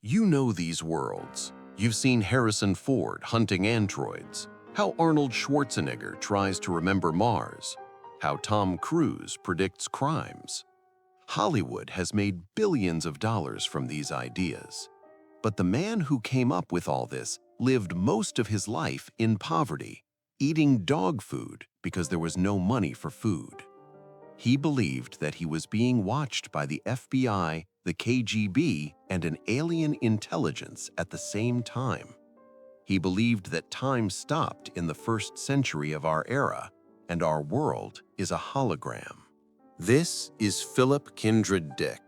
You know these worlds. You've seen Harrison Ford hunting androids, how Arnold Schwarzenegger tries to remember Mars, how Tom Cruise predicts crimes. Hollywood has made billions of dollars from these ideas. But the man who came up with all this lived most of his life in poverty, eating dog food because there was no money for food. He believed that he was being watched by the FBI, the KGB, and an alien intelligence at the same time. He believed that time stopped in the first century of our era, and our world is a hologram. This is Philip Kindred Dick,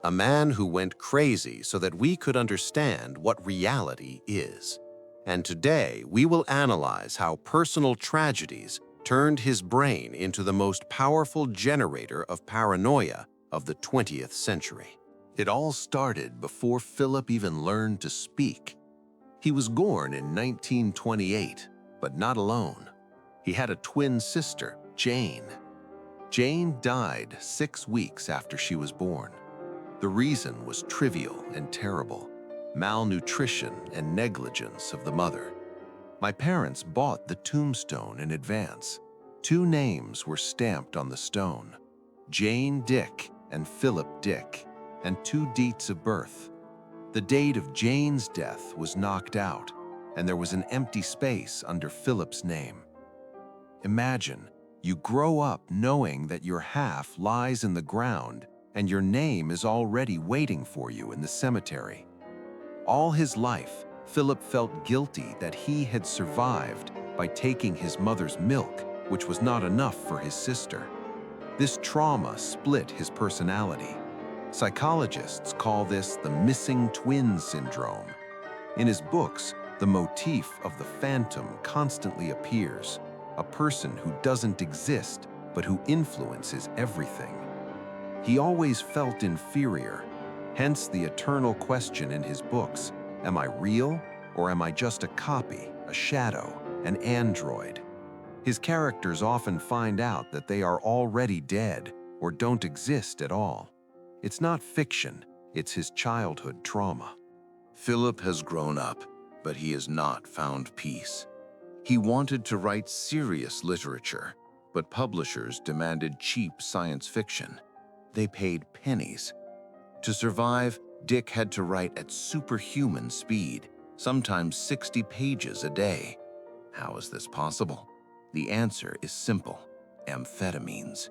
a man who went crazy so that we could understand what reality is. And today, we will analyze how personal tragedies turned his brain into the most powerful generator of paranoia of the 20th century. It all started before Philip even learned to speak. He was born in 1928, but not alone. He had a twin sister, Jane. Jane died 6 weeks after she was born. The reason was trivial and terrible: malnutrition and negligence of the mother. My parents bought the tombstone in advance. 2 names were stamped on the stone: Jane Dick and Philip Dick, and 2 dates of birth. The date of Jane's death was knocked out, and there was an empty space under Philip's name. Imagine, you grow up knowing that your half lies in the ground and your name is already waiting for you in the cemetery. All his life, Philip felt guilty that he had survived by taking his mother's milk, which was not enough for his sister. This trauma split his personality. Psychologists call this the missing twin syndrome. In his books, the motif of the phantom constantly appears, a person who doesn't exist but who influences everything. He always felt inferior, hence the eternal question in his books: am I real, or am I just a copy, a shadow, an android? His characters often find out that they are already dead or don't exist at all. It's not fiction, it's his childhood trauma. Philip has grown up, but he has not found peace. He wanted to write serious literature, but publishers demanded cheap science fiction. They paid pennies. To survive, Dick had to write at superhuman speed, sometimes 60 pages a day. How is this possible? The answer is simple: amphetamines.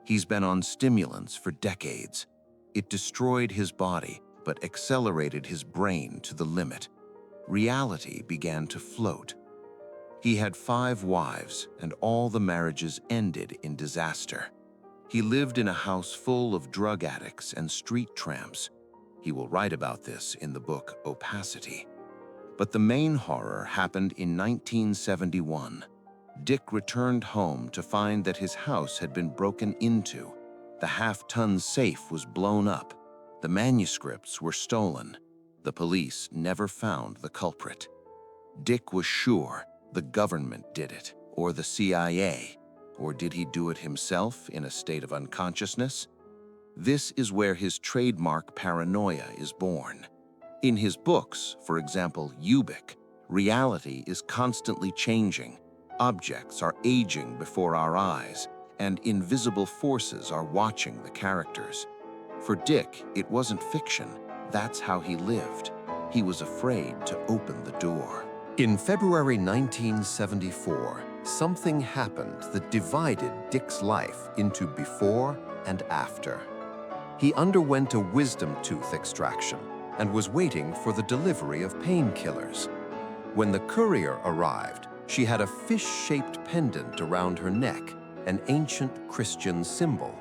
He's been on stimulants for decades. It destroyed his body, but accelerated his brain to the limit. Reality began to float. He had 5 wives, and all the marriages ended in disaster. He lived in a house full of drug addicts and street tramps. He will write about this in the book Opacity. But the main horror happened in 1971. Dick returned home to find that his house had been broken into. The half-ton safe was blown up. The manuscripts were stolen. The police never found the culprit. Dick was sure the government did it, or the CIA. Or did he do it himself in a state of unconsciousness? This is where his trademark paranoia is born. In his books, for example, Ubik, reality is constantly changing. Objects are aging before our eyes, and invisible forces are watching the characters. For Dick, it wasn't fiction. That's how he lived. He was afraid to open the door. In February 1974, something happened that divided Dick's life into before and after. He underwent a wisdom tooth extraction and was waiting for the delivery of painkillers. When the courier arrived, she had a fish-shaped pendant around her neck, an ancient Christian symbol.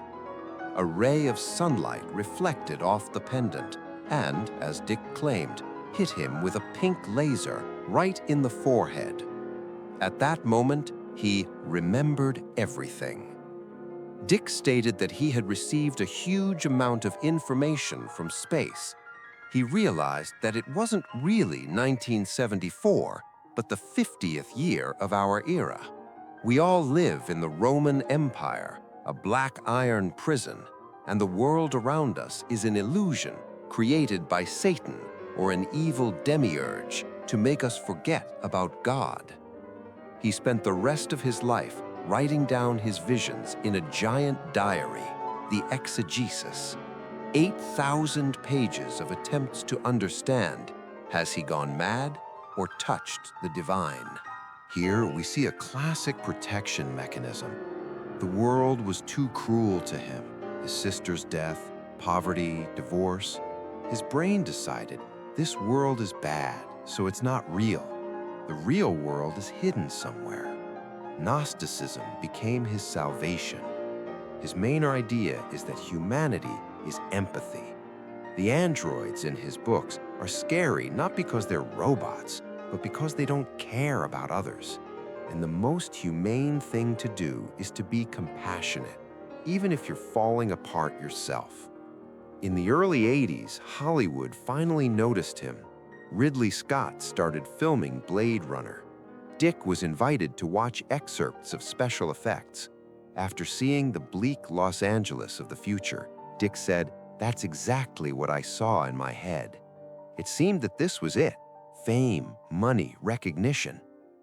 A ray of sunlight reflected off the pendant and, as Dick claimed, hit him with a pink laser right in the forehead. At that moment, he remembered everything. Dick stated that he had received a huge amount of information from space. He realized that it wasn't really 1974, but the 50th year of our era. We all live in the Roman Empire, a black iron prison, and the world around us is an illusion created by Satan or an evil demiurge to make us forget about God. He spent the rest of his life writing down his visions in a giant diary, the Exegesis. 8,000 pages of attempts to understand. Has he gone mad or touched the divine? Here we see a classic protection mechanism. The world was too cruel to him. His sister's death, poverty, divorce. His brain decided this world is bad, so it's not real. The real world is hidden somewhere. Gnosticism became his salvation. His main idea is that humanity is empathy. The androids in his books are scary not because they're robots, but because they don't care about others. And the most humane thing to do is to be compassionate, even if you're falling apart yourself. In the early 80s, Hollywood finally noticed him. Ridley Scott started filming Blade Runner. Dick was invited to watch excerpts of special effects. After seeing the bleak Los Angeles of the future, Dick said, "That's exactly what I saw in my head." It seemed that this was it: fame, money, recognition.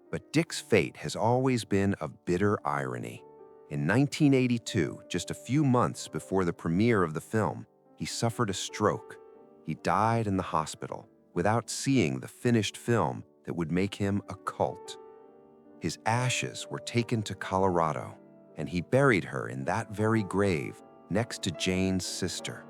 But Dick's fate has always been of bitter irony. In 1982, just a few months before the premiere of the film, he suffered a stroke. He died in the hospital without seeing the finished film that would make him a cult. His ashes were taken to Colorado, and he buried her in that very grave next to Jane's sister.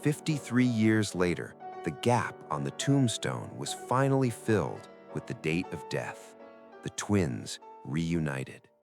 53 years later, the gap on the tombstone was finally filled with the date of death. The twins reunited.